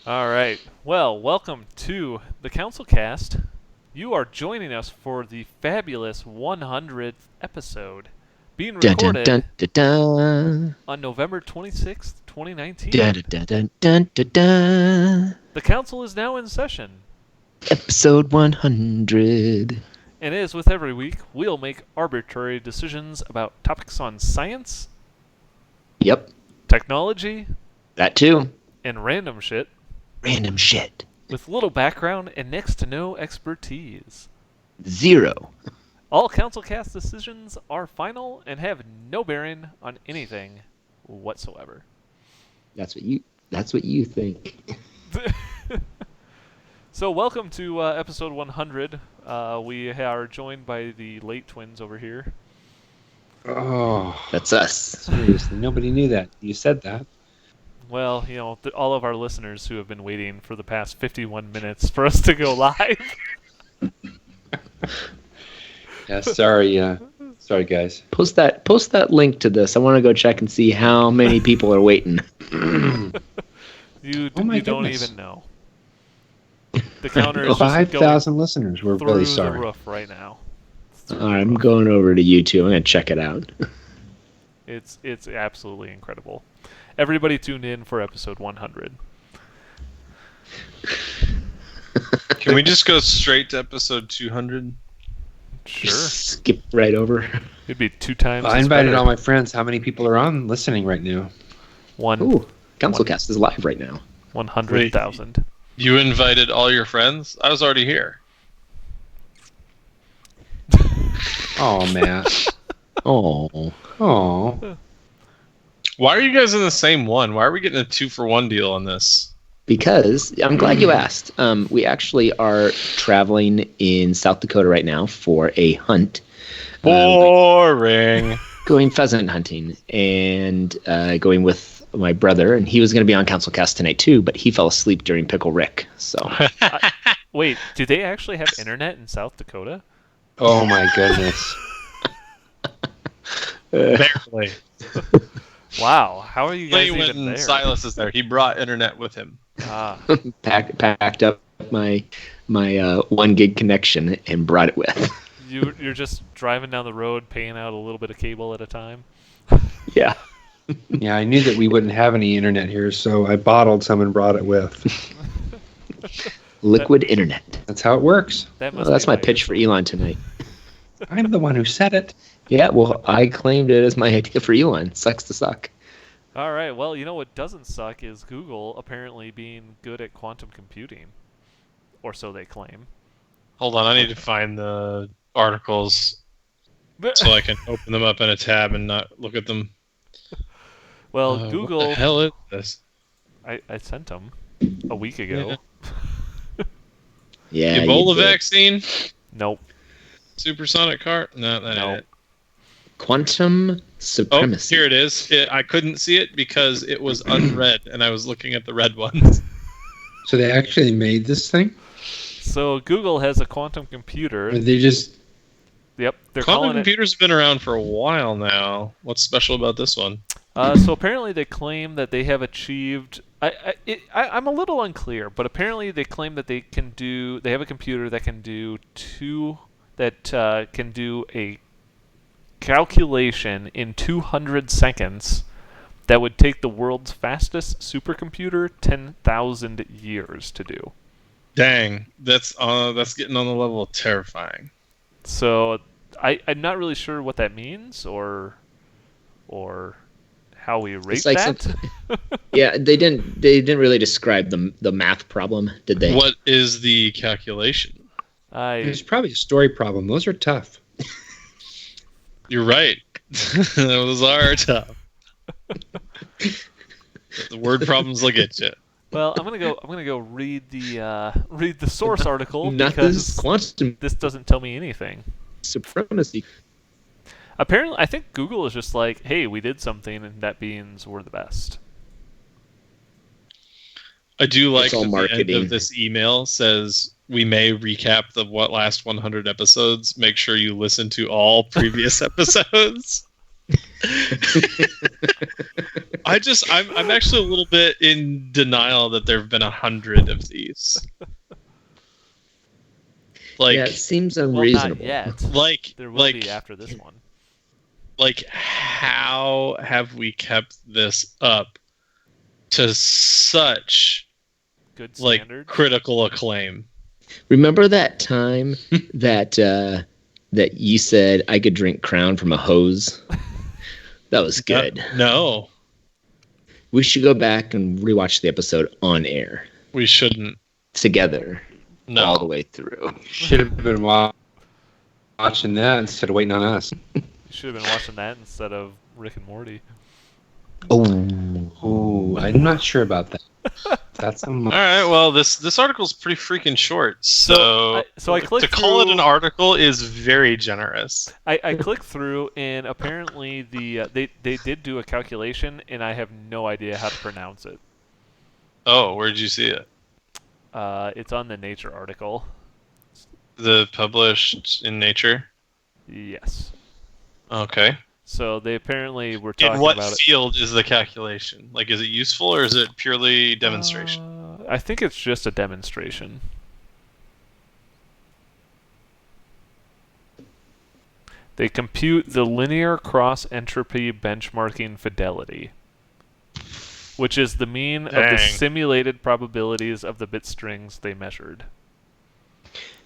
All right. Well, welcome to the CouncilCast. You are joining us for the fabulous 100th episode, being Dun dun dun recorded dun dun. on November 26th, 2019. Dun dun dun dun dun dun. The council is now in session, Episode 100. and as with every week, we'll make arbitrary decisions about topics on science, Yep, technology, that too. and random shit, Random shit. with little background and next to no expertise. Zero. All CouncilCast decisions are final and have no bearing on anything whatsoever. That's what you think. So welcome to episode 100. We are joined by the late twins over here. Oh, That's us. seriously, nobody knew that. You said that. Well, all of our listeners who have been waiting for the past 51 minutes for us to go live. Yeah, sorry, sorry, guys. Post that link to this. I want to go check and see how many people are waiting. You Oh my don't goodness. even know. The counter is just 5,000 listeners. We're going really through the sorry. roof right now. All right, I'm going over to YouTube. I'm gonna check it out. It's absolutely incredible. Everybody tuned in for episode 100. Can we just go straight to episode 200? Sure. Skip right over. It'd be 2 times. I as invited better. all my friends. How many people are on listening right now? Ooh, CouncilCast is live right now. 100,000. You invited all your friends? I was already here. Oh, Matt. Oh, Oh, Why are you guys in the same one? Why are we getting a 2-for-1 deal on this? because I'm glad you asked. We actually are traveling in South Dakota right now for a hunt. Boring. Going pheasant hunting and going with my brother, and he was going to be on CouncilCast tonight too, but he fell asleep during Pickle Rick. So Wait, do they actually have internet in South Dakota? oh my goodness. Barely. Wow, how are you guys Went even there? and Silas is there. He brought internet with him. Ah, packed up my 1 gig connection and brought it with. you're just driving down the road, paying out a little bit of cable at a time. Yeah, Yeah, I knew that we wouldn't have any internet here, so I bottled some and brought it with. liquid internet. That's how it works. That Well, must that's be my nice. pitch for Elon tonight. I'm the one who said it. Yeah, well, I claimed it as my idea for Elon. Sucks to suck. All right, well, you know what doesn't suck is Google apparently being good at quantum computing, or so they claim. Hold on, I need to find the articles so I can open them up in a tab and not look at them. Well, What Google, the hell is this? I sent them a week ago. Yeah. Ebola you did. vaccine? Nope. Supersonic cart? No, that No. ain't it. Quantum Oh, supremacy. here it is. I couldn't see it because it was unread, and I was looking at the red ones. So they actually made this thing? So Google has a quantum computer. Or they just... Yep, they're Quantum calling it. computers have been around for a while now. What's special about this one? So apparently they claim that they have achieved. I'm a little unclear, but apparently they claim that they can do. They have a computer that can do can do a calculation in 200 seconds that would take the world's fastest supercomputer 10,000 years to do. Dang, that's getting on the level of terrifying. So I'm not really sure what that means or how we rate It's like that. Yeah, they didn't really describe the math problem, did they? What is the calculation? There's probably a story problem. Those are tough. You're right. Those are tough. The word problems will get you. Well, I'm gonna go read the source article Not this because quantum this doesn't tell me anything. supremacy. Apparently, I think Google is just like, hey, we did something, and that means we're the best. I do like It's all that the end marketing. of this email says we may recap the last 100 episodes. Make sure you listen to all previous episodes. I'm actually a little bit in denial that there have been 100 of these. Like, yeah, it seems Well, unreasonable. not yet. like, There will like, be after this one. like, how have we kept this up to such Good like standard. critical acclaim? Remember that time that that you said I could drink Crown from a hose? That was good. No, We should go back and rewatch the episode on air we shouldn't. together all the No. way through. Should have been watching that instead of waiting on us. You should have been watching that instead of Rick and Morty. Oh, I'm not sure about that. That's All right. Well, this article's pretty freaking short. So I clicked to call it through- an article is very generous. I clicked through, and apparently they did do a calculation, and I have no idea how to pronounce it. Oh, where'd you see it? It's on the Nature article. The published in Nature. Yes. Okay. So they apparently were talking In what about it. field is the calculation? Like, is it useful or is it purely demonstration? I think it's just a demonstration. They compute the linear cross-entropy benchmarking fidelity, which is the mean of the Dang. simulated probabilities of the bit strings they measured.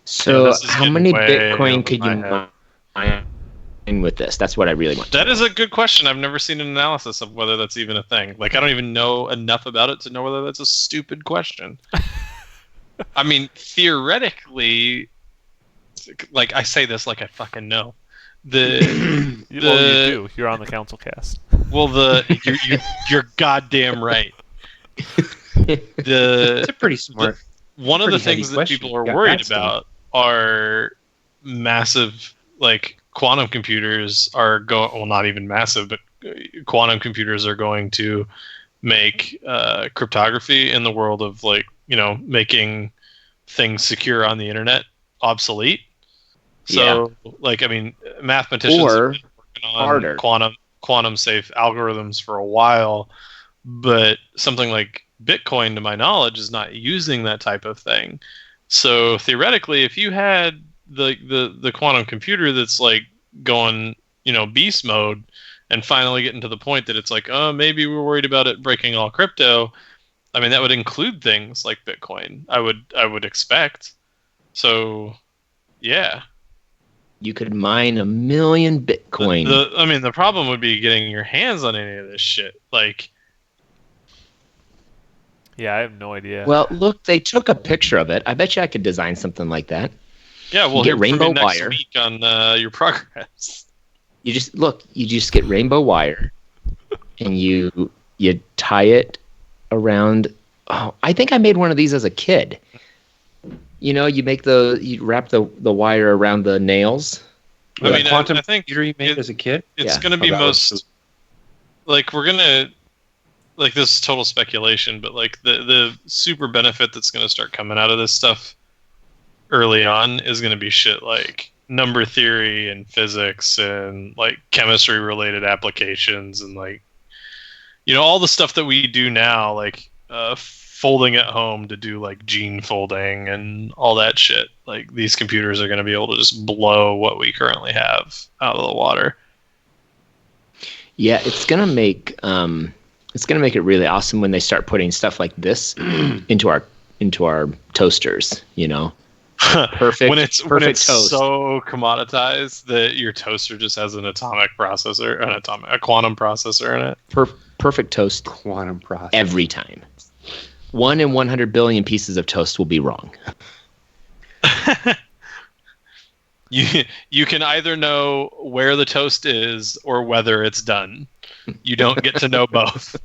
So, this is how getting many way Bitcoin over could my you head. mine with this? That's what I really want. That is a good question. I've never seen an analysis of whether that's even a thing. Like, I don't even know enough about it to know whether that's a stupid question. I mean, theoretically, like, I say this like I fucking know. Well, you do. You're on the CouncilCast. You're goddamn right. It's a pretty smart. One of the Pretty heavy things that question. people are Got worried that stuff. about are massive, like, quantum computers are going. Well, not even massive, but quantum computers are going to make cryptography in the world of, like, making things secure on the internet obsolete. So, like, I mean, mathematicians Or have been working on harder. quantum safe algorithms for a while, but something like Bitcoin, to my knowledge, is not using that type of thing. So theoretically, if you had the quantum computer that's like going, beast mode, and finally getting to the point that it's like, oh, maybe we're worried about it breaking all crypto. I mean, that would include things like Bitcoin. I would expect. So, yeah. You could mine 1 million Bitcoin. The problem would be getting your hands on any of this shit. Like, Yeah, I have no idea. Well, look, they took a picture of it. I bet you I could design something like that. yeah, we'll Get hear from rainbow you next wire. week on your progress. You just get rainbow wire, and you tie it around. Oh, I think I made one of these as a kid. You wrap the wire around the nails. I mean, quantum I think computer you made as a kid. it's Yeah. going to be that was most like we're gonna like this is total speculation, but like the super benefit that's going to start coming out of this stuff early on is going to be shit like number theory and physics and like chemistry related applications and like all the stuff that we do now, like folding at home to do like gene folding and all that shit. Like, these computers are going to be able to just blow what we currently have out of the water. Yeah, it's gonna make it really awesome when they start putting stuff like this into our toasters. Perfect. when it's toast. so commoditized that your toaster just has an atomic processor, a quantum processor in it. Perfect toast quantum process. every time. 1 in 100 billion pieces of toast will be wrong. You can either know where the toast is or whether it's done. You don't get to know both.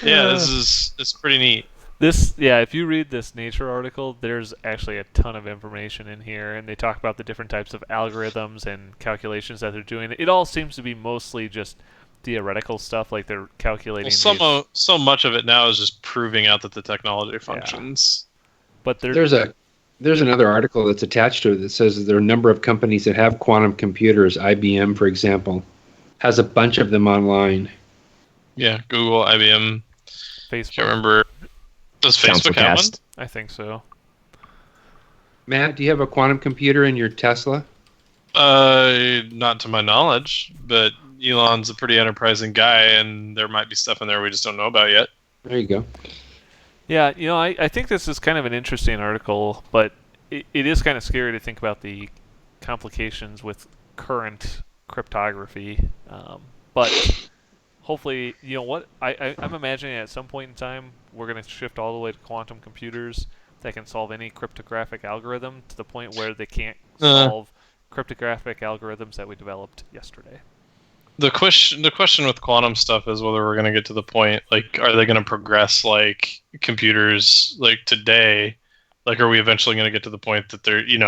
Yeah, it's pretty neat. If you read this Nature article, there's actually a ton of information in here, and they talk about the different types of algorithms and calculations that they're doing. It all seems to be mostly just theoretical stuff, like they're calculating. So much of it now is just proving out that the technology functions. But There's a There's another article that's attached to it that says that there are a number of companies that have quantum computers. IBM, for example, has a bunch of them online. Yeah, Google, IBM. Facebook. Can't remember. Does Facebook have one? CouncilCast. I think so. Matt, do you have a quantum computer in your Tesla? Not to my knowledge, but Elon's a pretty enterprising guy, and there might be stuff in there we just don't know about yet. There you go. Yeah, I think this is kind of an interesting article, but it is kind of scary to think about the complications with current cryptography. But hopefully, I'm imagining at some point in time we're going to shift all the way to quantum computers that can solve any cryptographic algorithm to the point where they can't solve cryptographic algorithms that we developed yesterday. The question with quantum stuff is whether we're going to get to the point, like, are they going to progress like computers like today? Like, are we eventually going to get to the point that they're in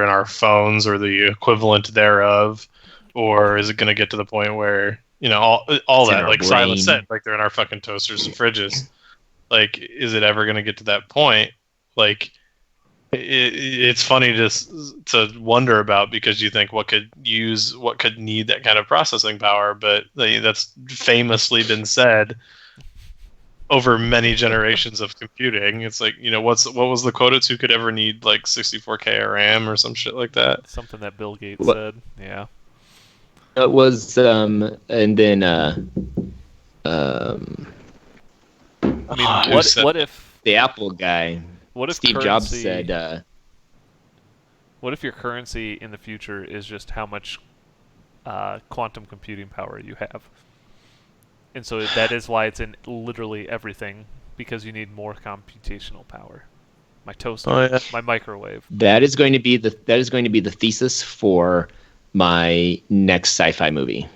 our phones or the equivalent thereof? Or is it going to get to the point where, all that, like Silas said, like they're in our fucking toasters and fridges? Like, is it ever going to get to that point? Like, it's funny to wonder about, because you think what could need that kind of processing power, but that's famously been said over many generations of computing. It's like, what was the quote? It's who could ever need like 64K RAM or some shit like that. Something that Bill Gates said. Yeah. It was, and then I mean, what if the Apple guy, what if Steve Jobs said, what if your currency in the future is just how much quantum computing power you have? And so that is why it's in literally everything, because you need more computational power. My toaster, my microwave. That is going to be the thesis for my next sci-fi movie.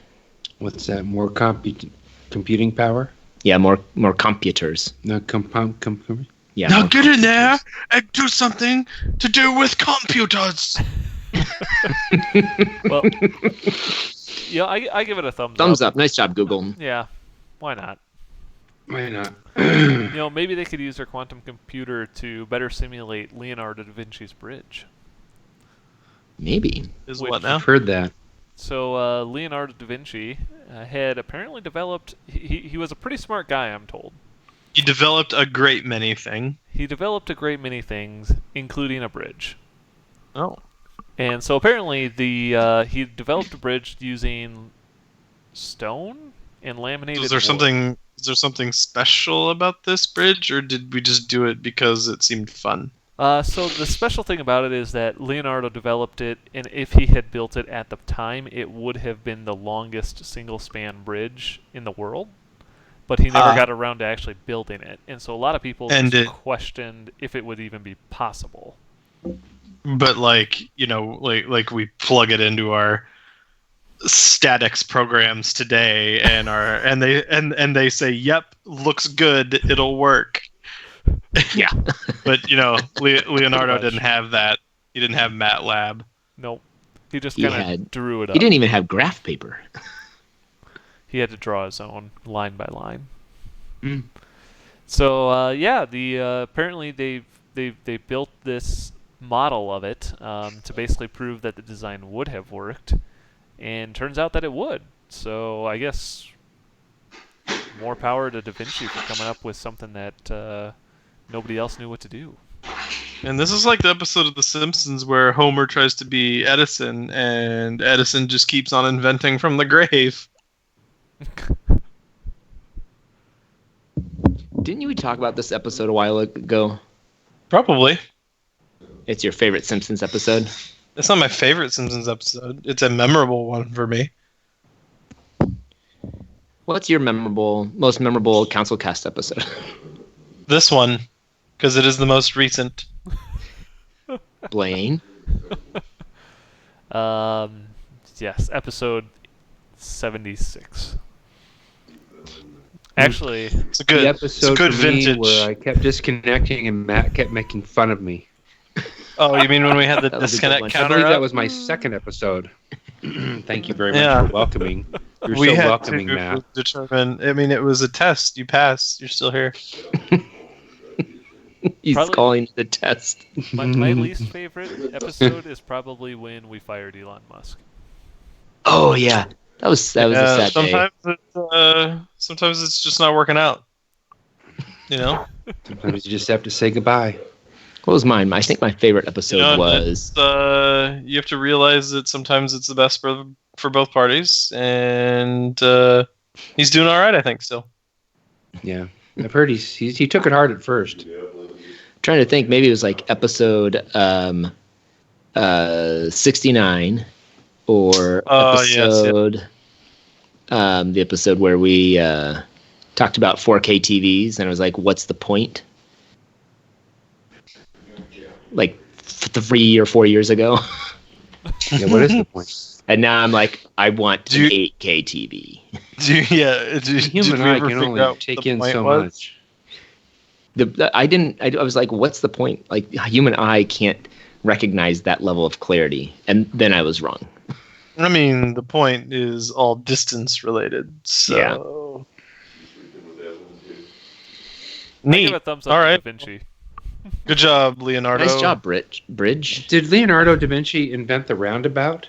What's that? More computing power? Yeah, more computers. No, Yeah. Now get in there and do something to do with computers. Well, I give it a thumbs up. Nice job, Google. Yeah, why not? Why not? Maybe they could use their quantum computer to better simulate Leonardo da Vinci's bridge. Maybe. Is what now? I've heard that. So Leonardo da Vinci had apparently developed. He was a pretty smart guy, I'm told. He developed a great many things. He developed a great many things, including a bridge. Oh. And so apparently he developed a bridge using stone and laminated Is there something special about this bridge, or did we just do it because it seemed fun? So the special thing about it is that Leonardo developed it, and if he had built it at the time, it would have been the longest single-span bridge in the world. But he never got around to actually building it, and so a lot of people questioned if it would even be possible. But like we plug it into our statics programs today, and they say, "Yep, looks good, it'll work." Yeah. But Leonardo didn't have that. He didn't have MATLAB. Nope. He just kind of drew it up. He didn't even have graph paper. He had to draw his own line by line. Mm. So apparently they built this model of it to basically prove that the design would have worked, and turns out that it would. So I guess more power to Da Vinci for coming up with something that nobody else knew what to do. And this is like the episode of The Simpsons where Homer tries to be Edison, and Edison just keeps on inventing from the grave. Didn't you talk about this episode a while ago? Probably. It's your favorite Simpsons episode? It's not my favorite Simpsons episode. It's a memorable one for me. What's your most memorable CouncilCast episode? This one, because it is the most recent. Blaine? Yes, episode 76. Actually, it's a good episode it's a good for me vintage. where I kept disconnecting and Matt kept making fun of me. Oh, you mean when we had the That was a good disconnect one. I counter believe that up? was my second episode. Thank you very much Yeah. for welcoming. You're We so had welcoming, to Matt. determine. I mean, it was a test. You passed. You're still here. He's Probably- calling the test. My least favorite episode is probably when we fired Elon Musk. Oh yeah, that was a sad day. Sometimes it's just not working out. You know. Sometimes you just have to say goodbye. What was mine? I think my favorite episode You know, was. you have to realize that sometimes it's the best for both parties, and he's doing all right, I think, still. Yeah, I've heard he took it hard at first. Trying to think, maybe it was like episode 69 or episode the episode where we talked about 4K TVs, and I was like, what's the point? Like 3 or 4 years ago. Yeah, what is the point? And now I'm like, I want an 8K TV. Human eye can only take in so much. I was like, what's the point? Like, human eye can't recognize that level of clarity. And then I was wrong. I mean, the point is all distance related. So I neat. give a thumbs up All to right. Da Vinci. Good job, Leonardo. Nice job, Bridge. Did Leonardo da Vinci invent the roundabout?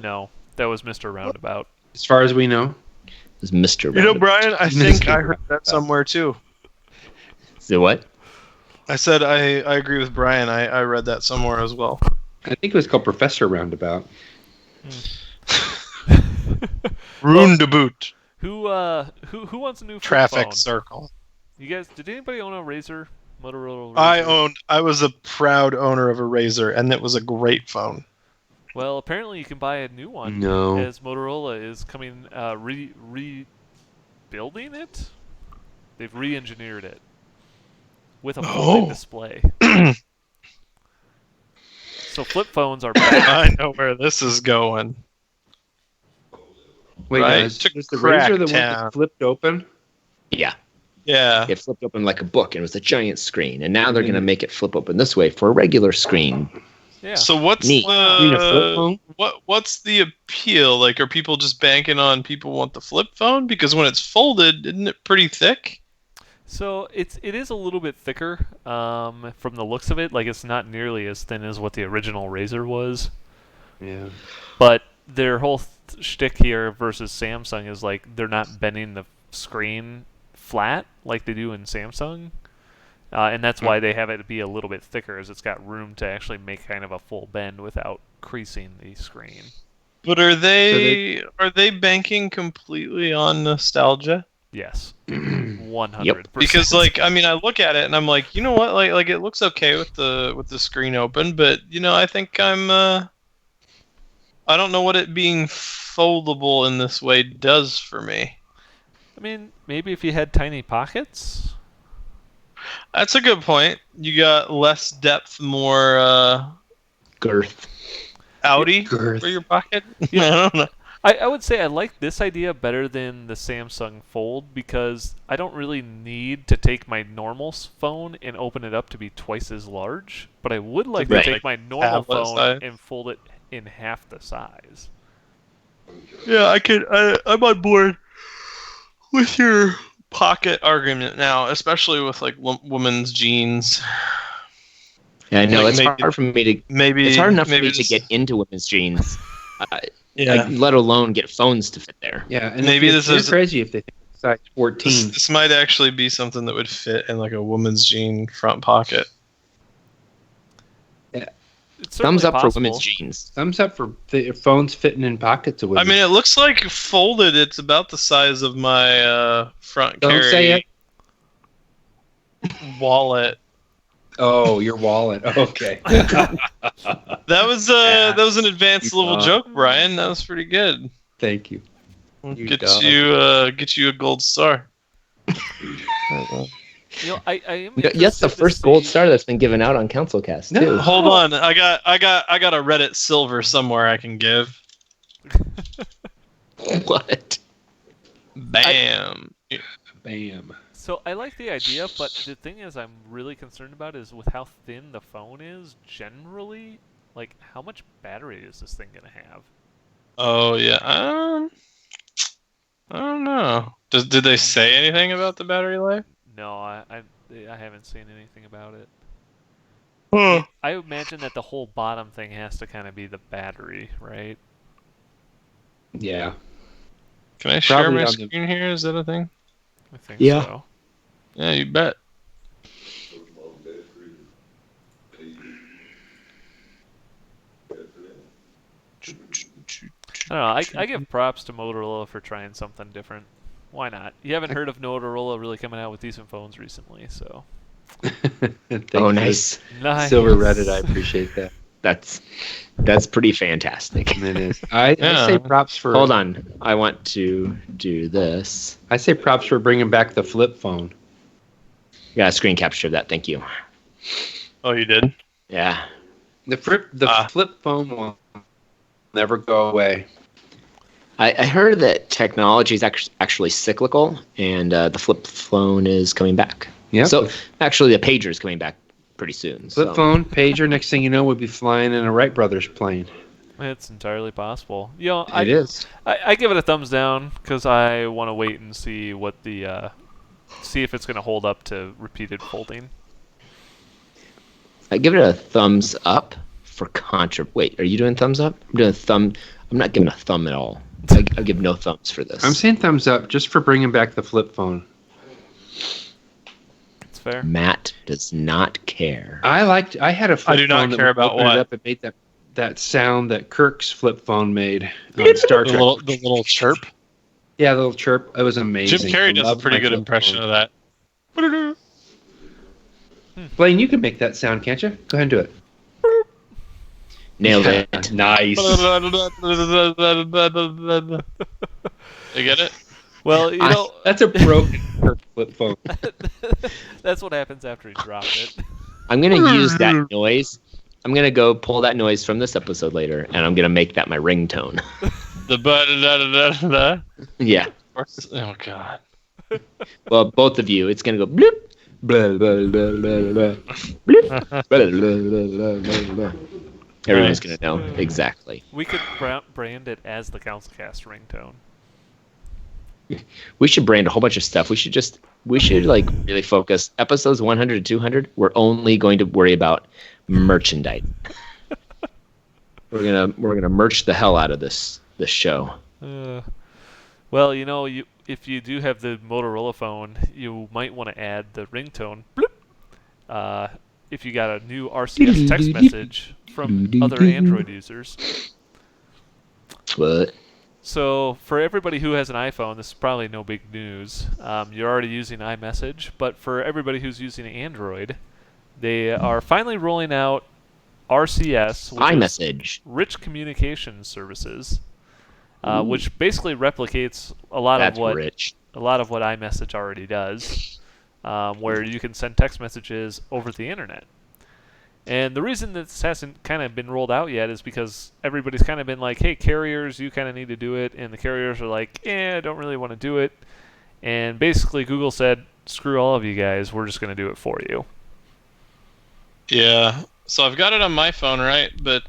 No, that was Mr. Roundabout. As far as we know. It was Mr. You know, Roundabout. Brian, I think I heard that somewhere too. So what? I said I agree with Brian. I read that somewhere as well. I think it was called Professor Roundabout. Roundabout. Who wants a new flip Traffic phone? circle. You guys, did anybody own a Razor? Motorola Razor? I was a proud owner of a Razor, and it was a great phone. Well, apparently you can buy a new one. No. As Motorola is coming, rebuilding it. They've re-engineered it with a folding display. So flip phones are back. I know where this is going. Wait, Right, is to the Razor the one Cracktown. that flipped open? Yeah. Yeah. It flipped open like a book, and it was a giant screen. And now they're going to make it flip open this way for a regular screen. Yeah. So what's Neat. You mean a flip phone? what's the appeal? Like, are people just banking on people want the flip phone? Because when it's folded, isn't it pretty thick? So it is a little bit thicker from the looks of it. Like, it's not nearly as thin as what the original Razor was. Yeah. But their whole shtick here versus Samsung is like they're not bending the screen flat like they do in Samsung. And that's why they have it be a little bit thicker, as it's got room to actually make kind of a full bend without creasing the screen. But are they banking completely on nostalgia? Yes, 100%. Because like, I mean, I look at it and I'm like, you know what? Like it looks okay with the screen open, but you know, I think I don't know what it being foldable in this way does for me. I mean, maybe if you had tiny pockets. That's a good point. You got less depth, more Girth. outy Girth. for your pocket. Yeah. I don't know. I would say I like this idea better than the Samsung Fold because I don't really need to take my normal phone and open it up to be twice as large, but I would like Right. to take my normal tablet phone size. and fold it in half the size. Yeah, I'm on board with your pocket argument now, especially with like women's jeans. Yeah, I know Like it's maybe- hard for me to. Maybe It's hard enough for maybe me to just- get into women's jeans, Yeah, like, let alone get phones to fit there. Yeah, and Maybe it's this is- crazy if they think it's size 14. this might actually be something that would fit in like a woman's jean front pocket. It's Thumbs certainly up possible. for women's jeans. Thumbs up for the phones fitting in pockets of I women. mean, it looks like folded. It's about the size of my front Don't carry say it. wallet. Oh, your wallet. Okay. That was an advanced You level thought. joke, Brian. That was pretty good. Thank you. You Get dog. you a gold star. You know, I am Yes, the interested to first gold see- star that's been given out on CouncilCast No. too. Hold on, I got a Reddit silver somewhere I can give. What? Bam. Bam. So I like the idea, but the thing is I'm really concerned about is with how thin the phone is generally, like how much battery is this thing going to have? Oh yeah. I don't know. Did they say anything about the battery life? No, I haven't seen anything about it. Huh. I imagine that the whole bottom thing has to kind of be the battery, right? Yeah. Can I share Probably my on the- screen here? Is that a thing? I think Yeah. so. Yeah, you bet. I don't know. I give props to Motorola for trying something different. Why not? You haven't heard of Motorola really coming out with decent phones recently, so. Thank Oh, you for nice. Nice. Silver Reddit, I appreciate that. That's pretty fantastic. It is. I Yeah. say props for. Hold on. I want to do this. I say props for bringing back the flip phone. Yeah, screen capture that. Thank you. Oh, you did? Yeah. The flip phone will never go away. I heard that technology is actually cyclical, and the flip phone is coming back. Yeah. So actually, the pager is coming back pretty soon. Flip so. phone, pager. Next thing you know, we'll be flying in a Wright Brothers plane. It's entirely possible. You know, It is. I give it a thumbs down because I want to wait and see what see if it's going to hold up to repeated folding. I give it a thumbs up for contra. Wait, are you doing thumbs up? I'm doing thumb. I'm not giving a thumb at all. I give no thumbs for this. I'm saying thumbs up just for bringing back the flip phone. It's fair. Matt does not care. I had a flip I do not phone that care would about open what? it up and made that sound that Kirk's flip phone made on Star The Trek. little chirp. Yeah, the little chirp. It was amazing. Jim Carrey does a Loved pretty my good flip impression phone. of that. Blaine, you can make that sound, can't you? Go ahead and do it. Nailed it. Nice. You get it? Well, you know, That's a broken Kirk flip phone. that's what happens after he dropped it. I'm gonna use that noise. I'm gonna go pull that noise from this episode later, and I'm gonna make that my ringtone. The Yeah. Oh god. Well, both of you, it's gonna go bloop, blah, blah, blah, blah, blah, bloop, blah, blah, blah, blah, blah. Everyone's gonna know exactly. We could brand it as the CouncilCast ringtone. We should brand a whole bunch of stuff. We should like really focus. Episodes 100 to 200, we're only going to worry about merchandise. We're gonna merch the hell out of this show. Well, you know, if you do have the Motorola phone, you might want to add the ringtone. Bloop. If you got a new RCS text message from other Android users. What? So for everybody who has an iPhone, this is probably no big news. You're already using iMessage, but for everybody who's using Android, they are finally rolling out RCS, which is iMessage. Rich Communication Services, which basically replicates a lot That's of what rich. iMessage already does, where you can send text messages over the internet. And the reason this hasn't kind of been rolled out yet is because everybody's kind of been like, hey, carriers, you kind of need to do it. And the carriers are like, I don't really want to do it. And basically Google said, screw all of you guys, we're just going to do it for you. Yeah. So I've got it on my phone, right? But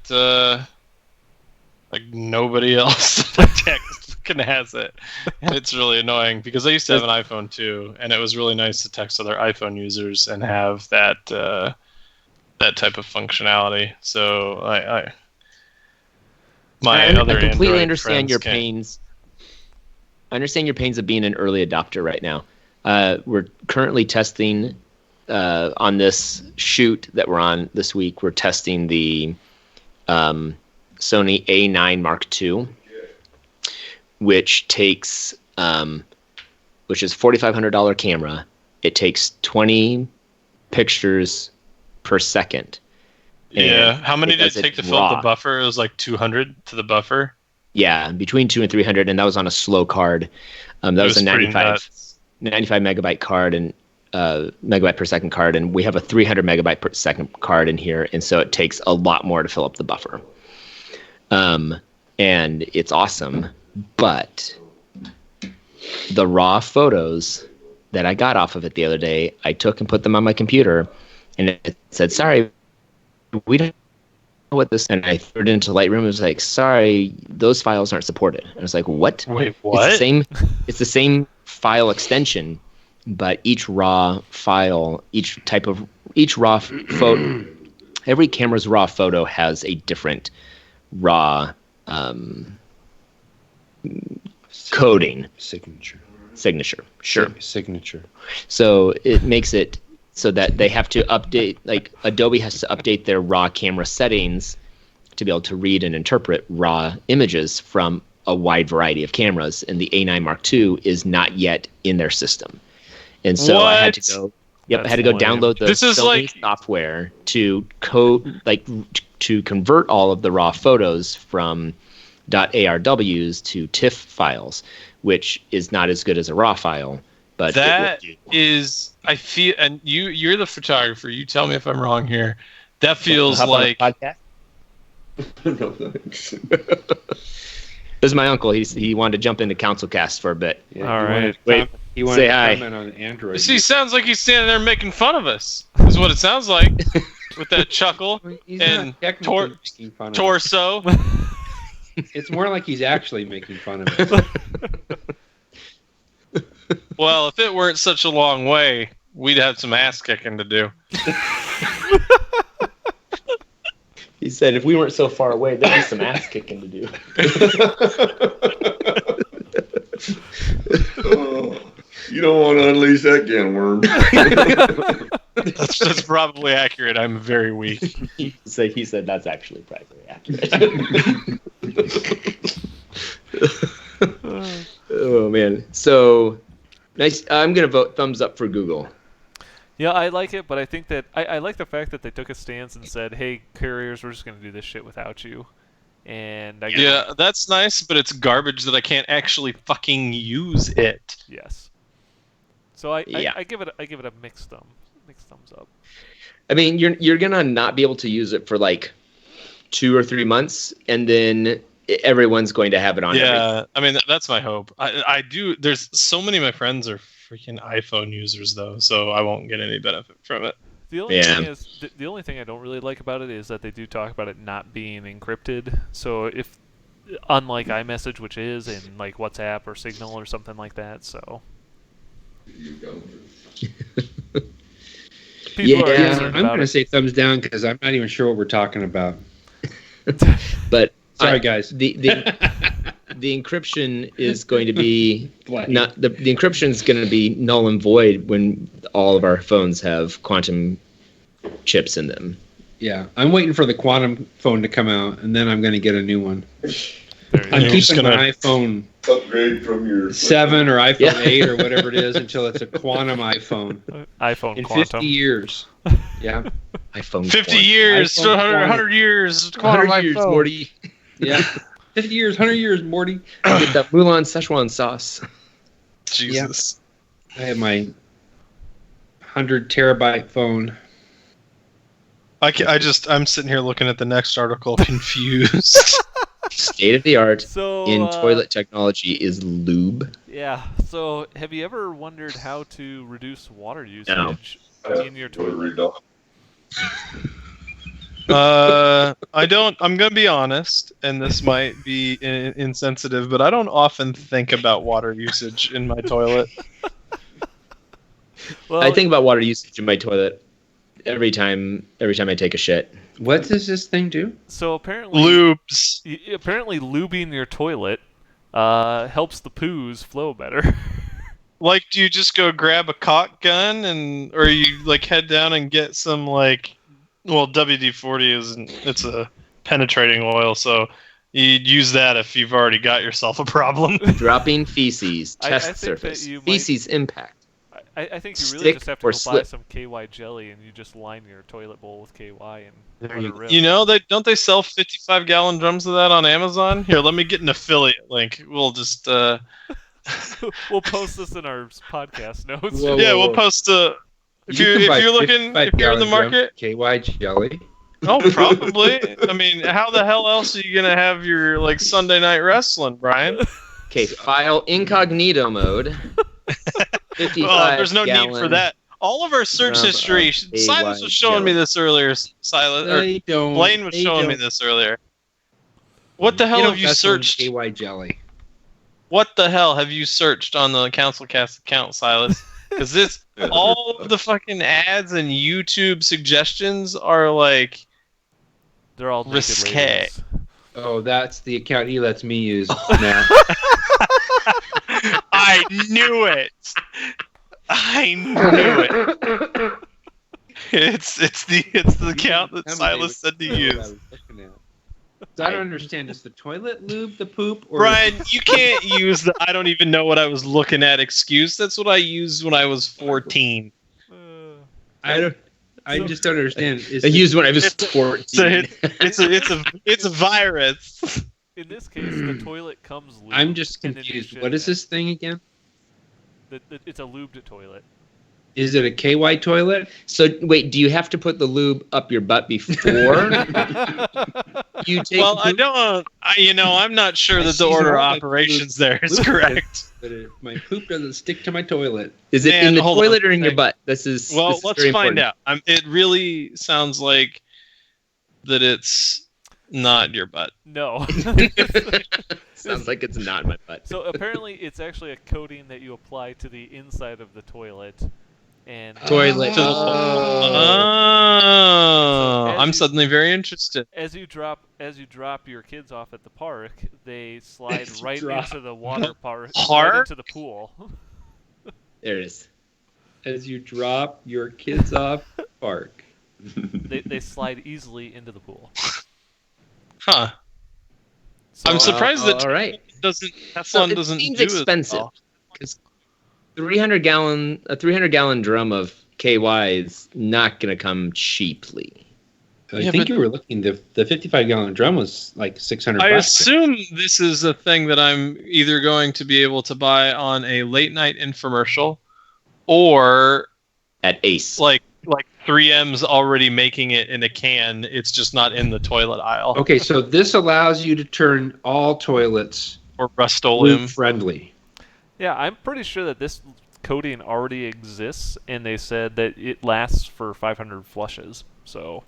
like nobody else that I text fucking has it. And it's really annoying because I used to have an iPhone too, and it was really nice to text other iPhone users and have that that type of functionality. So I completely Android understand friends your can't- pains. I understand your pains of being an early adopter right now. We're currently testing on this shoot that we're on this week. We're testing the Sony A9 Mark II, which takes which is $4,500 camera. It takes 20 pictures per second. Yeah. And How many did does it take to fill up raw. the buffer? It was like 200 to the buffer. Yeah, between 200 and 300, and that was on a slow card. That was a pretty 95 megabyte card and megabyte per second card, and we have a 300 megabyte per second card in here, and so it takes a lot more to fill up the buffer. And it's awesome, but the raw photos that I got off of it the other day, I took and put them on my computer, and it said, "Sorry, we don't know what this," and I threw it into Lightroom. It was like, "Sorry, those files aren't supported." I was like, "What?" Wait, what? It's the same file extension, but each raw file, every camera's raw photo has a different raw coding Signature. Sure. Signature. So it makes it so that they have to update, like Adobe has to update their raw camera settings to be able to read and interpret raw images from a wide variety of cameras, and the A9 Mark II is not yet in their system. And so I had to go That's I had to go lame. download the This is filming like- software to to convert all of the raw photos from .arws to TIFF files, which is not as good as a raw file, but That it will do. is, I feel, and you're the photographer. You tell me if I'm wrong here. That feels Hop on a like podcast? No thanks. This is my uncle. He wanted to jump into CouncilCast for a bit. Yeah, All right. He wanted Say to hi. comment on Android. See, sounds like he's standing there making fun of us. Is what it sounds like with that chuckle He's and not technically tor- making fun of us. torso. It's more like he's actually making fun of us. Well, if it weren't such a long way, we'd have some ass kicking to do. He said, if we weren't so far away, there'd be some ass kicking to do. Oh, you don't want to unleash that can of worms. That's probably accurate. I'm very weak. He said that's actually probably accurate. Oh man. So nice. I'm gonna vote thumbs up for Google. Yeah, I like it, but I think that I like the fact that they took a stance and said, "Hey, carriers, we're just going to do this shit without you." And Yeah, that's nice, but it's garbage that I can't actually fucking use it. yes. So I Yeah. give it a mixed thumbs up. I mean, you're gonna not be able to use it for like 2 or 3 months, and then everyone's going to have it on. Yeah, I mean that's my hope. I do. There's so many of my friends are freaking iPhone users though, so I won't get any benefit from it. The only Yeah. thing is, the only thing I don't really like about it is that they do talk about it not being encrypted. So if, unlike iMessage, which is, and like WhatsApp or Signal or something like that, so You go. people are Yeah, concerned I'm about going to it. say thumbs down because I'm not even sure what we're talking about. But Sorry, guys. The encryption is going to be What? not the encryption is going to be null and void when all of our phones have quantum chips in them. Yeah, I'm waiting for the quantum phone to come out, and then I'm going to get a new one. There you I'm go. just keeping gonna- my iPhone Upgrade from your 7 or iPhone Yeah. 8 or whatever it is until it's a quantum iPhone iPhone in Quantum. 50 years. Yeah, iPhone 50 quantum. years, iPhone 100 years, 100 years, Morty. yeah. 50 years, 100 years, Morty. Get that Mulan Szechuan sauce. Jesus. I have my 100 terabyte phone. I'm sitting here looking at the next article, confused. State of the art So in toilet technology is lube. Yeah. So have you ever wondered how to reduce water usage in your Wanna read toilet? off? I don't. I'm gonna be honest, and this might be insensitive, but I don't often think about water usage in my toilet. Well, I think about water usage in my toilet every time I take a shit. What does this thing do? so. Apparently, Lubes. apparently, lubing your toilet helps the poos flow better. Like, do you just go grab a caulk gun, or you like head down and get some like, well, WD-40 it's a penetrating oil, so you'd use that if you've already got yourself a problem. Dropping feces, I test think that surface, you might- feces impact. I think you really Stick just have to or go buy slip. some KY jelly and you just line your toilet bowl with KY and There let you it go. rip. You know, they sell 55-gallon drums of that on Amazon. Here, let me get an affiliate link. We'll just We'll post this in our podcast notes. Whoa, yeah, whoa, we'll whoa. post if You can buy you're looking, 55 if you're in the gallon market. KY jelly. Oh, probably. I mean, how the hell else are you gonna have your like Sunday night wrestling, Brian? Okay, file incognito mode. 55 Well, there's no need for gallon that. All of our search drum history. of Silas KY was showing me jelly. this earlier. Silas or They don't. Blaine was they showing me don't- this earlier. What the they hell don't have you mess on searched? KY jelly. What the hell have you searched on the CouncilCast account, Silas? Because it's all of the fucking ads and YouTube suggestions are like They're all naked risque. ladies. Oh, that's the account he lets me use, Matt. I knew it. I knew it. It's the account that Silas said to use. So I don't understand. Is the toilet lube the poop? Or Brian, you can't use the I don't even know what I was looking at excuse. That's what I used when I was 14. I just don't understand. I used when I was 14. It's a virus. In this case, the toilet comes lubed. I'm just and then you confused. shit What is in it. this thing again? It's a lubed toilet. Is it a KY toilet? So wait, do you have to put the lube up your butt before you take? Well, the I poop? don't. I'm not sure that the order of operations there is correct. But my poop doesn't stick to my toilet. Is it Man, in the hold on. toilet or in your butt? This is Well, this is let's very find important. out. It really sounds like that it's not your butt. No. Sounds like it's not my butt. So apparently, it's actually a coating that you apply to the inside of the toilet, and Toilet. To the Oh. So as I'm you- suddenly very interested. as you drop your kids off at the park, they slide As you right drop into the water park, Park? right into the pool. There it is. As you drop your kids off park. They slide easily into the pool. Huh. So, I'm surprised that All right. Teflon it doesn't seems do expensive. it. All. 300 gallon drum of KY is not gonna come cheaply. I Yeah, think but- you were looking. The 55-gallon drum was like 600. I bucks. assume this is a thing that I'm either going to be able to buy on a late night infomercial, or At Ace. like 3M's already making it in a can. It's just not in the toilet aisle. Okay, so this allows you to turn all toilets Or Rust-Oleum. lube friendly. yeah, I'm pretty sure that this coating already exists, and they said that it lasts for 500 flushes. So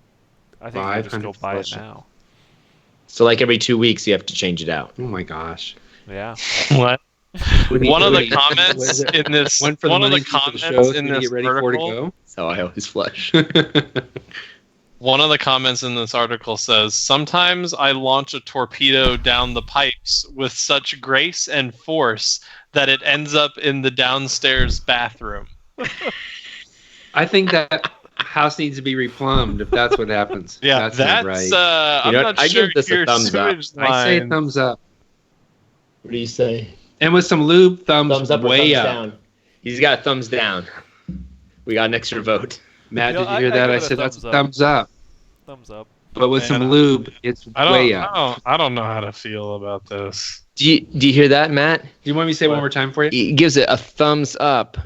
I think you just go 500 buy flushes. it now. So like every 2 weeks you have to change it out. Oh my gosh! Yeah. What? One of the What is comments it? in this One for the one of the money, two for the show. comments so in we this get ready for it article. to That's how I always flush. go. One of the comments in this article says, "Sometimes I launch a torpedo down the pipes with such grace and force that it ends up in the downstairs bathroom." I think that house needs to be replumbed if that's what happens. Yeah, that's not right. I'm know not what? I sure give this a your thumbs up. sewage I say line- thumbs up, What do you say? and with some lube, thumbs Thumbs up or way thumbs up. down? He's got a thumbs down. We got an extra vote. Matt, You know, did you hear I that? give I it a said that's a thumbs up. thumbs up. Thumbs up. But with Man, some lube, it's way up. I don't know how to feel about this. Do you hear that, Matt? Do you want me to say it one What? more time for you? He gives it a thumbs up.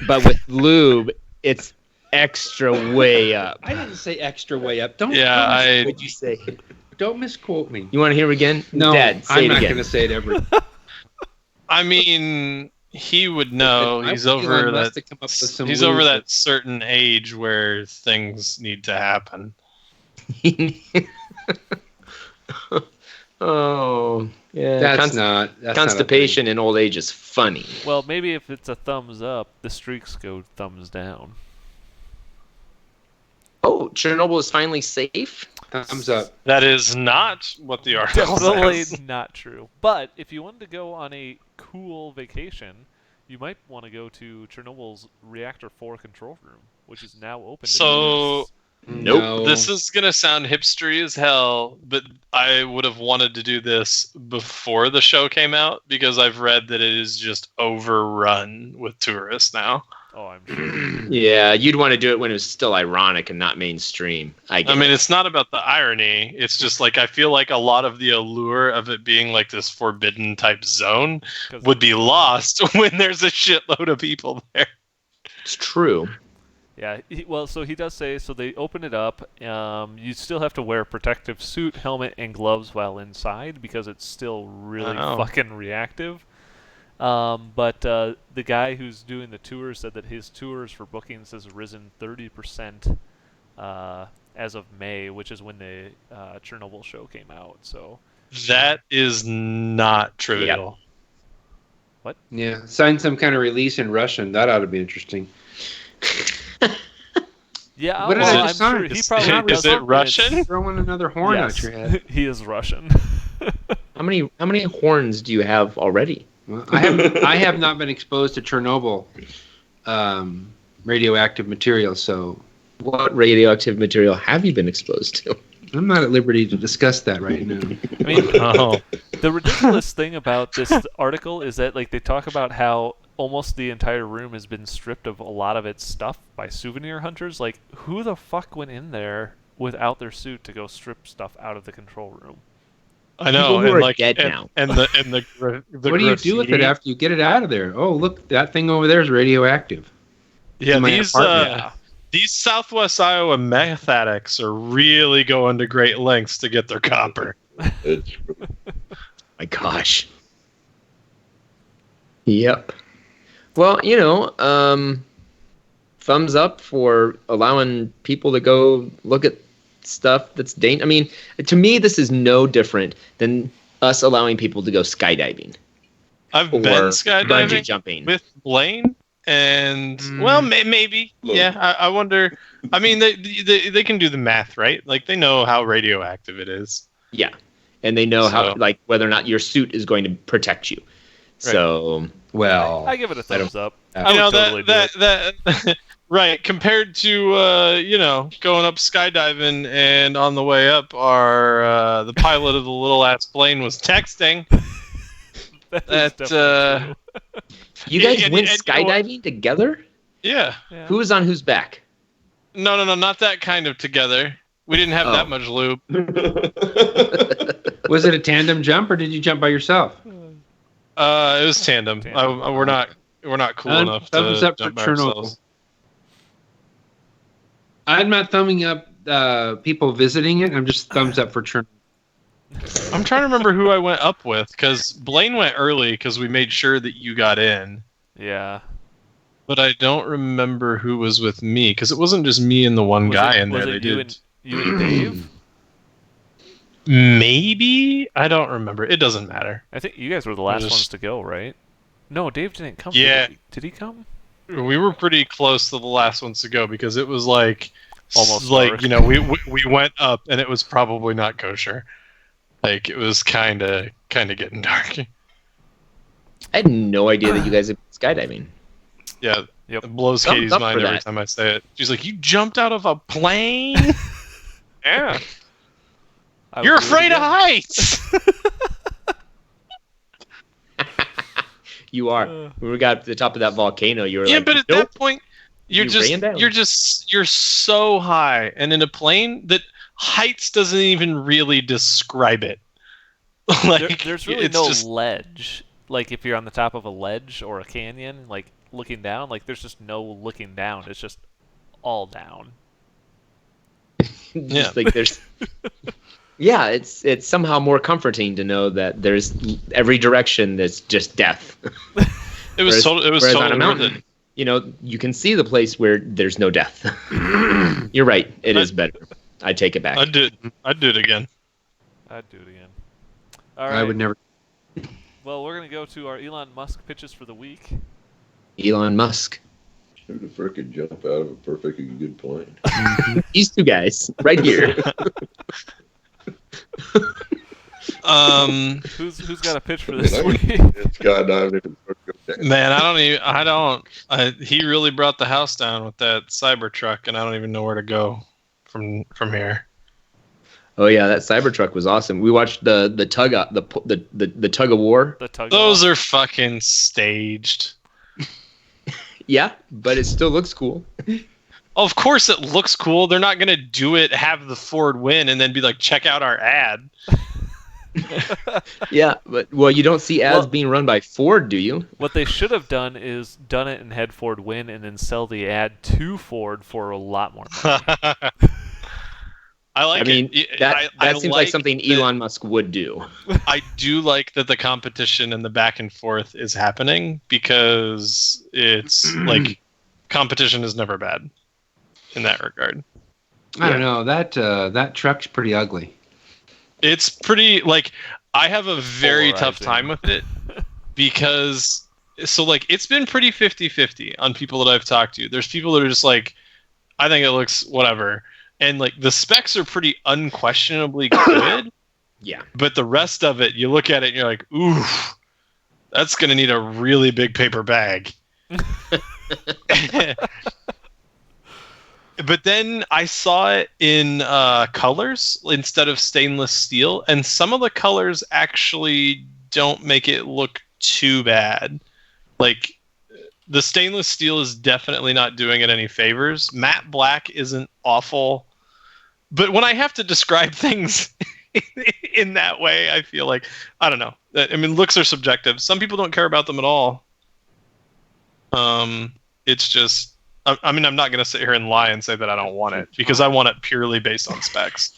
But with lube, it's extra way up. I didn't say extra way up. Don't. Yeah, What'd you say? Don't misquote me. You want to hear it again? No, Dad, say I'm it not again. going to say it ever. I mean, he would know. I He's want over Elon Musk that. to come up with some He's lube over that certain age where things need to happen. Oh, yeah. That's not Constipation in old age is funny. Well, maybe if it's a thumbs up, the streaks go thumbs down. Oh, Chernobyl is finally safe? Thumbs up. That is not what the article Definitely says. not true. But if you wanted to go on a cool vacation, you might want to go to Chernobyl's Reactor 4 control room, which is now open to So- tourists. Nope. No. This is gonna sound hipstery as hell, but I would have wanted to do this before the show came out because I've read that it is just overrun with tourists now. Oh, I'm sure. Yeah, you'd want to do it when it was still ironic and not mainstream. I I mean, it. it's not about the irony. It's just like I feel like a lot of the allure of it being like this forbidden type zone 'Cause would be lost when there's a shitload of people there. It's true. Yeah, so he does say, so they open it up. You still have to wear a protective suit, helmet, and gloves while inside because it's still really Oh. fucking reactive. But the guy who's doing the tour said that his tours for bookings has risen 30% as of May, which is when the Chernobyl show came out. So That is not trivial. Yeah, sign some kind of release in Russian. That ought to be interesting. Yeah, What did well, I I'm just sign? sure he Is probably is doesn't, it and Russian? it's- Throwing another horn yes, out your head. he is Russian. How many horns do you have already? Well, I have not been exposed to Chernobyl radioactive material, so What radioactive material have you been exposed to? I'm not at liberty to discuss that right now. I mean, Oh, the ridiculous thing about this article is that like they talk about how almost the entire room has been stripped of a lot of its stuff by souvenir hunters. Like, who the fuck went in there without their suit to go strip stuff out of the control room? I know, People who and are like dead and, now. and the What do you do with it graffiti. after you get it out of there? Oh, look, that thing over there is radioactive. Yeah, in my these apartment? these Southwest Iowa meth addicts are really going to great lengths to get their copper. It's My gosh. Yep. Well, thumbs up for allowing people to go look at stuff that's dangerous. I mean, to me, this is no different than us allowing people to go skydiving I've or been bungee skydiving jumping. with Blaine, and well, maybe, yeah. I wonder. I mean, they can do the math, right? Like they know how radioactive it is. Yeah, and they know how, So- like, whether or not your suit is going to protect you. So, Well, I give it a thumbs up. You I You know would totally that do that it. that right compared to going up skydiving, and on the way up, the pilot of the little ass plane was texting. That is that, definitely true. you guys And- went and you know what? skydiving together? Yeah. Yeah. Who is on whose back? No, not that kind of together. We didn't have that Oh. much lube. was it a tandem jump or did you jump by yourself? It was tandem. We're not cool enough Thumbs to up for jump by Chernobyl. ourselves. I'm not thumbing up people visiting it. I'm just thumbs up for Chernobyl. I'm trying to remember who I went up with, because Blaine went early because we made sure that you got in. Yeah. But I don't remember who was with me, because it wasn't just me and the one guy in there. Was They it you did. and Dave? Maybe? I don't remember. It doesn't matter. I think you guys were the last just- ones to go, right? No, Dave didn't come. Yeah. Did he come? We were pretty close to the last ones to go, because it was like Almost like dark. we went up and it was probably not kosher. Like it was kind of getting dark. I had no idea that you guys had been skydiving. Yeah. Yep. It blows Thumbs Katie's up mind for every that. time I say it. She's like, "You jumped out of a plane? Yeah. I would You're do it afraid of again. heights." You are. When we got to the top of that volcano, you were Yeah, like, but at nope. that point, you're You ran down. you're so high, and in a plane that heights doesn't even really describe it. Like There's really it's no just ledge. Like if you're on the top of a ledge or a canyon, like looking down, like there's just no looking down. It's just all down. Just Yeah. like there's yeah, it's somehow more comforting to know that there's every direction that's just death. it was totally whereas on a worth it. mountain, you can see the place where there's no death. You're right, it is better. I take it back. I'd do it again. I'd do it again. All right. I would never. Well, we're gonna go to our Elon Musk pitches for the week. Elon Musk. Who the frick could jump out of a perfectly good plane? These two guys right here. Who's got a pitch for I mean, this I week? It's skydiving and go down. Man, he really brought the house down with that Cybertruck, and I don't even know where to go from here. Oh yeah, that Cybertruck was awesome. We watched the tug the tug of war. The tug. Those are fucking staged. Yeah, but it still looks cool. Of course it looks cool. They're not going to do it, have the Ford win, and then be like, check out our ad. Yeah, but you don't see ads Well- being run by Ford, do you? What they should have done is done it and had Ford win, and then sell the ad to Ford for a lot more money. I like I mean, it. that I seems like something that- Elon Musk would do. I do like that the competition and the back and forth is happening, because it's like competition is never bad in that regard. I don't know. That truck's pretty ugly. It's pretty like I have a very tough Polarizing. time with it because so like it's been pretty 50-50 on people that I've talked to. There's people that are just like, I think it looks whatever, and like the specs are pretty unquestionably good. Yeah. But the rest of it, you look at it and you're like, ooh, that's gonna need a really big paper bag. But then I saw it in colors instead of stainless steel, and some of the colors actually don't make it look too bad. Like, the stainless steel is definitely not doing it any favors. Matte black isn't awful. But when I have to describe things in that way, I feel like, I don't know. I mean, looks are subjective. Some people don't care about them at all. It's just... I mean, I'm not going to sit here and lie and say that I don't want it, because I want it purely based on specs.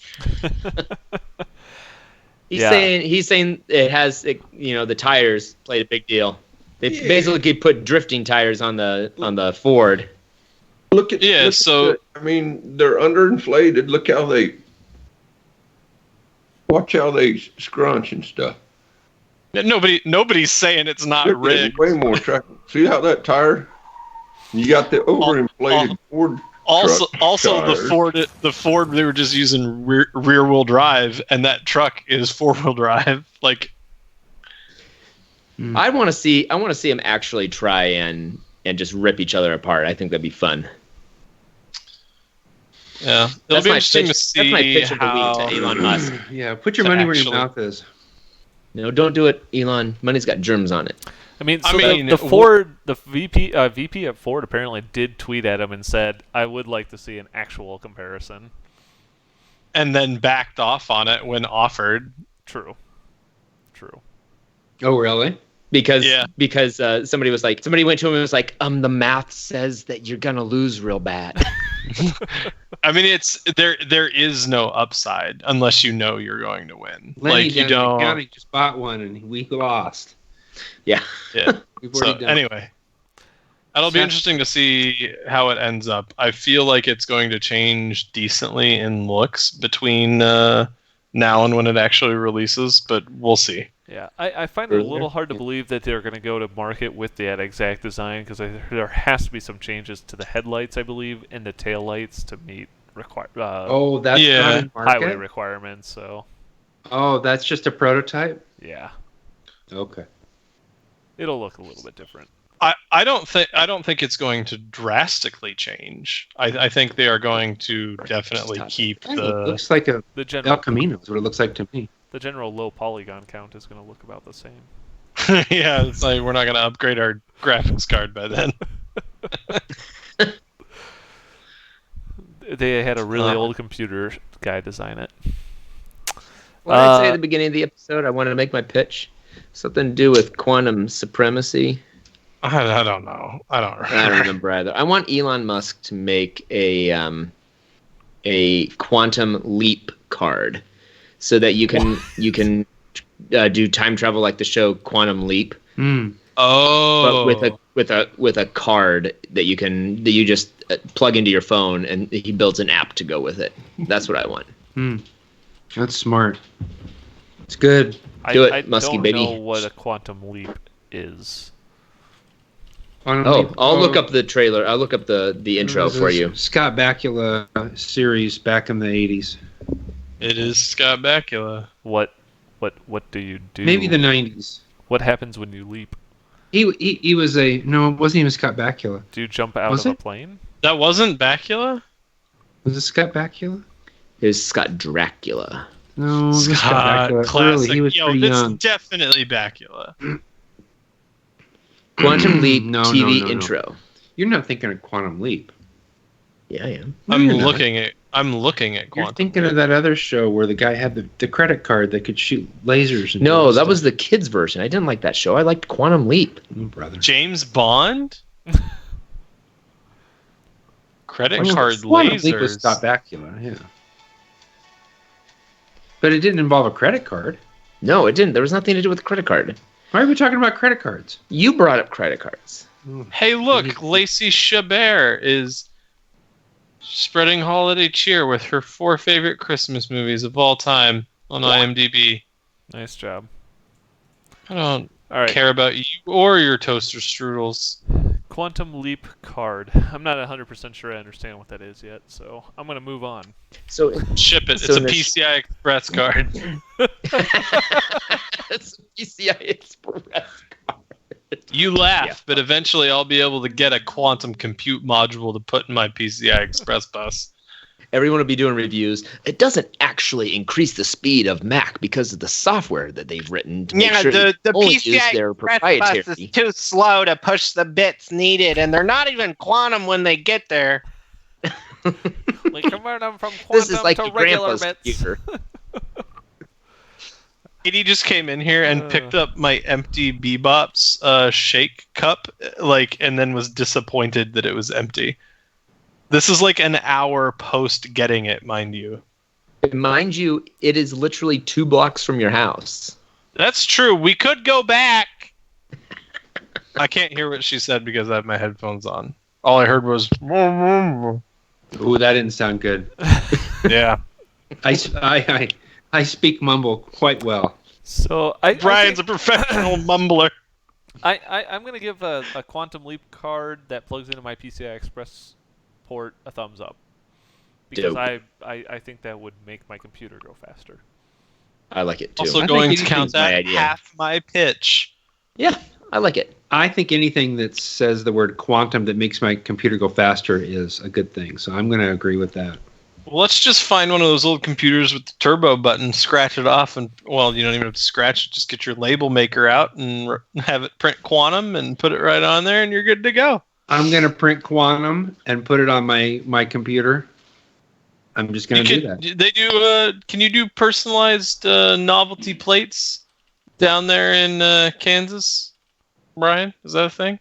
He's saying it has, the tires played a big deal. They basically put drifting tires on the Ford. Look at they're underinflated. Look how watch how they scrunch and stuff. Nobody's saying it's not They're rigged. way more track. See how that tire? You got the overinflated Ford. Also, tires. the Ford they were just using rear wheel drive, and that truck is 4-wheel drive. Like, I want to see them actually try and just rip each other apart. I think that'd be fun. yeah, it'll be interesting to see That's my pitch of the how. week to Elon Musk. Yeah, put your money where your mouth is. No, don't do it, Elon. Money's got germs on it. I mean, the VP at Ford apparently did tweet at him and said, "I would like to see an actual comparison." And then backed off on it when offered. True. Oh, really? Because somebody went to him and was like, the math says that you're gonna lose real bad. I mean, it's there is no upside unless you know you're going to win. Lenny Like, you don't. County just bought one and we lost. Yeah. We've So already done it. anyway, that'll be interesting to see how it ends up. I feel like it's going to change decently in looks between now and when it actually releases, but we'll see. Yeah, I find it a little hard to believe that they're going to go to market with that exact design, because there has to be some changes to the headlights, I believe, and the taillights to meet That's Yeah. not in market? highway requirements. So Oh, that's just a prototype? yeah, Okay. it'll look a little bit different. I don't think it's going to drastically change. I think they are going to definitely keep It the. looks like a The El general Camino is what it looks like to me. the general low polygon count is going to look about the same. Yeah, it's like we're not going to upgrade our graphics card by then. They had a really old computer guy design it. What did I say at the beginning of the episode? I wanted to make my pitch. Something to do with quantum supremacy. I don't know. I don't remember. I don't remember either. I want Elon Musk to make a quantum leap card, so that you can do time travel like the show Quantum Leap. Oh, But with a card that you just plug into your phone, and he builds an app to go with it. That's what I want. That's smart. It's good. Do it, I Muskie don't baby. know what a quantum leap is. I'll look up the trailer. I'll look up the intro for you. Scott Bakula series back in the 80s. it is Scott Bakula. What do you do? Maybe the 90s. What happens when you leap? He was it wasn't even Scott Bakula. Do you jump out Was of it? a plane? That wasn't Bakula? Was it Scott Bakula? It was Scott Dracula. No, it was Scott Scott, Bakula. classic. Early. He was Yo, pretty that's young. definitely Bakula. Quantum Leap No, TV no. intro. You're not thinking of Quantum Leap. Yeah, I am. No, I'm you're not. looking at You're Quantum. thinking of that other show where the guy had the credit card that could shoot lasers. And No, do that stuff. was the kids version. I didn't like that show. I liked Quantum Leap. Oh, brother. James Bond? Credit card Quantum Leap was lasers. Scott Bakula, yeah. But it didn't involve a credit card. No, it didn't. There was nothing to do with the credit card. Why are we talking about credit cards? You brought up credit cards. Hey, look, Lacey Chabert is spreading holiday cheer with her 4 favorite Christmas movies of all time on IMDb. Nice job. I don't All right. care about you or your toaster strudels. Quantum Leap card. I'm not 100% sure I understand what that is yet, so I'm going to move on. So Ship it. So It's a this- PCI Express card. it's PCI Express. You laugh, Yeah. but eventually I'll be able to get a quantum compute module to put in my PCI Express bus. Everyone will be doing reviews. It doesn't actually increase the speed of Mac because of the software that they've written to make Yeah, sure the they only use PCI their Express bus proprietary. is too slow to push the bits needed, and they're not even quantum when they get there. Like convert them from quantum This is like to your regular grandpa's bits. computer. Katie just came in here and picked up my empty Bebop's shake cup, and then was disappointed that it was empty. This is like an hour post getting it, mind you. Mind you, it is literally 2 blocks from your house. That's true. We could go back. I can't hear what she said because I have my headphones on. All I heard was, Ooh, that didn't sound good. yeah. I speak mumble quite well. So Brian's a professional mumbler. I'm going to give a Quantum Leap card that plugs into my PCI Express port a thumbs up. Because Dope. I think that would make my computer go faster. I like it too. Also I going think to count anything's my that idea. half my pitch. Yeah, I like it. I think anything that says the word quantum that makes my computer go faster is a good thing. So I'm going to agree with that. Well, let's just find one of those old computers with the turbo button, scratch it off, and, well, you don't even have to scratch it. Just get your label maker out and have it print quantum and put it right on there, and you're good to go. I'm going to print quantum and put it on my computer. I'm just going to do that. They do. Can you do personalized novelty plates down there in Kansas, Brian? Is that a thing?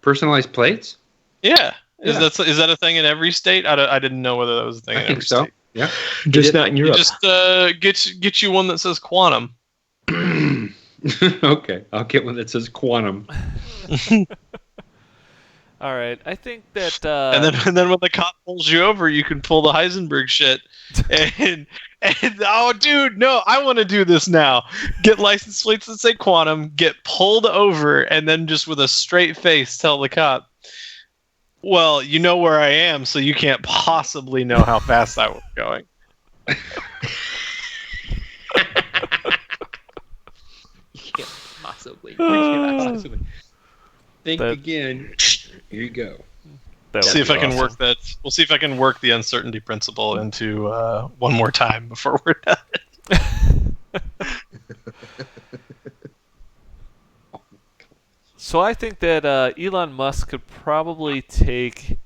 Personalized plates? Yeah. Yeah. Is that a thing in every state? I didn't know whether that was a thing I in think every so. state. Yeah. Just not in You Europe. just get you one that says quantum. Okay. I'll get one that says quantum. All right, I think that And then when the cop pulls you over, you can pull the Heisenberg shit. And oh, dude, no, I want to do this now. Get license plates that say quantum, get pulled over, and then just with a straight face tell the cop, well, you know where I am, so you can't possibly know how fast I was going. You can't possibly. Think That- again. Here you go. that See would if I be can awesome. work that. We'll see if I can work the uncertainty principle into one more time before we're done. So I think that Elon Musk could probably take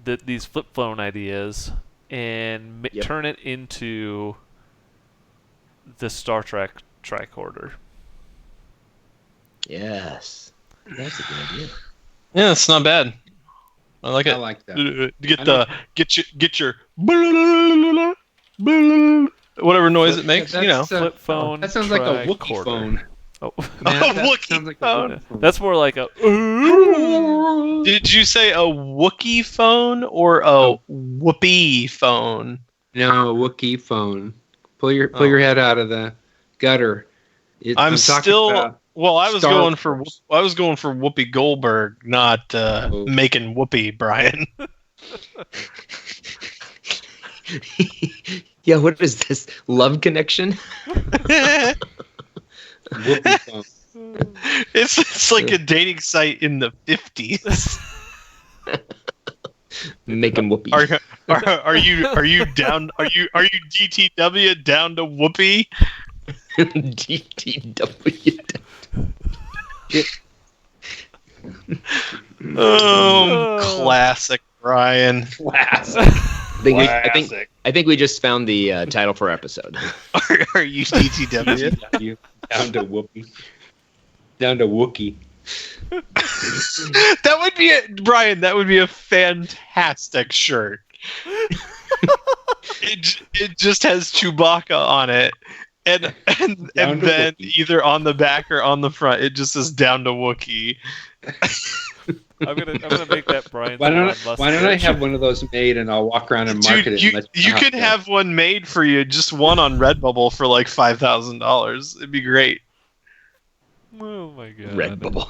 these flip phone ideas and Yep. turn it into the Star Trek tricorder. Yes. That's a good idea. Yeah, it's not bad. I like I it. like that. Get your whatever noise it makes. You know. Flip phone. That sounds like a Wookiee tricorder. phone. Oh. Matt, that Wookiee sounds like a phone. Wookiee phone. That's more like a. Did you say a Wookiee phone or a whoopee phone? No, a Wookiee phone. Pull your head out of the gutter. I'm talking still. about Well, I was Star going for Wars. Whoopi Goldberg, not making Whoopi, Brian. Yeah, what is this? Love connection? Wookiee phone. It's like a dating site in the 50s. Making whoopee. Are you down? Are you DTW down to Whoopi? DTW. Oh, classic, Brian. Classic. I think we just found the title for our episode. Are you DTW? You down to Whoopi. Down to Wookiee. That would be Brian. That would be a fantastic shirt. It just has Chewbacca on it, and Down to then Wookiee. either on the back or on the front, it just says down to Wookiee. I'm gonna make that Brian. Why don't I have one of those made and I'll walk around and market Dude, it? you and let you know could how it have one made for you, just one on Redbubble for like $5,000. It'd be great. Oh my god. Redbubble.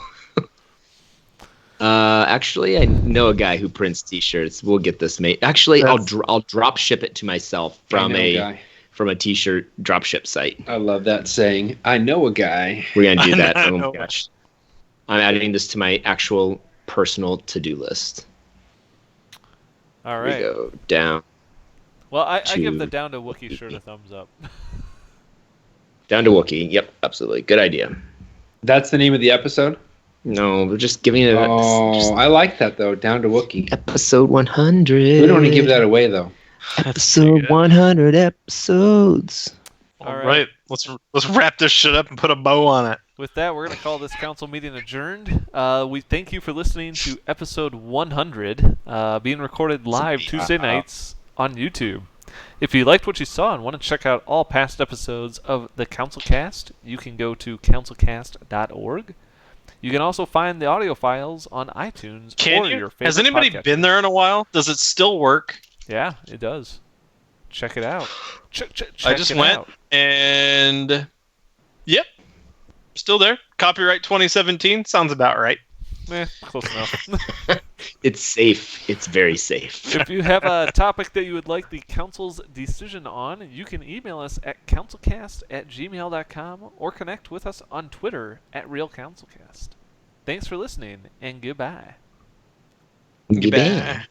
Actually, I know a guy who prints T-shirts. We'll get this made. Actually, I'll drop ship it to myself from a T-shirt drop ship site. I love that saying. I know a guy. We're gonna do that. I Oh know. my gosh! I'm adding this to my actual personal to-do list. All We right. go down Well, I give the to- Down to Wookiee shirt a thumbs up. to Wookiee. Yep, absolutely. Good idea. That's the name of the episode? No, we're just giving it. Just I like that, though. Down to Wookiee. episode 100. We don't want to give that away, though. Episode 100 episodes. All right, let's wrap this shit up and put a bow on it. With that, we're going to call this council meeting adjourned. We thank you for listening to episode 100, being recorded live Tuesday nights on YouTube. If you liked what you saw and want to check out all past episodes of the CouncilCast, you can go to councilcast.org. You can also find the audio files on iTunes or your favorite Has anybody podcast. been there in a while? Does it still work? Yeah, it does. Check it out. I just went and yep, still there. Copyright 2017 sounds about right. Close enough. It's safe. It's very safe. If you have a topic that you would like the council's decision on, you can email us at councilcast@gmail.com or connect with us on Twitter @RealCouncilCast. Thanks for listening, and goodbye. Goodbye.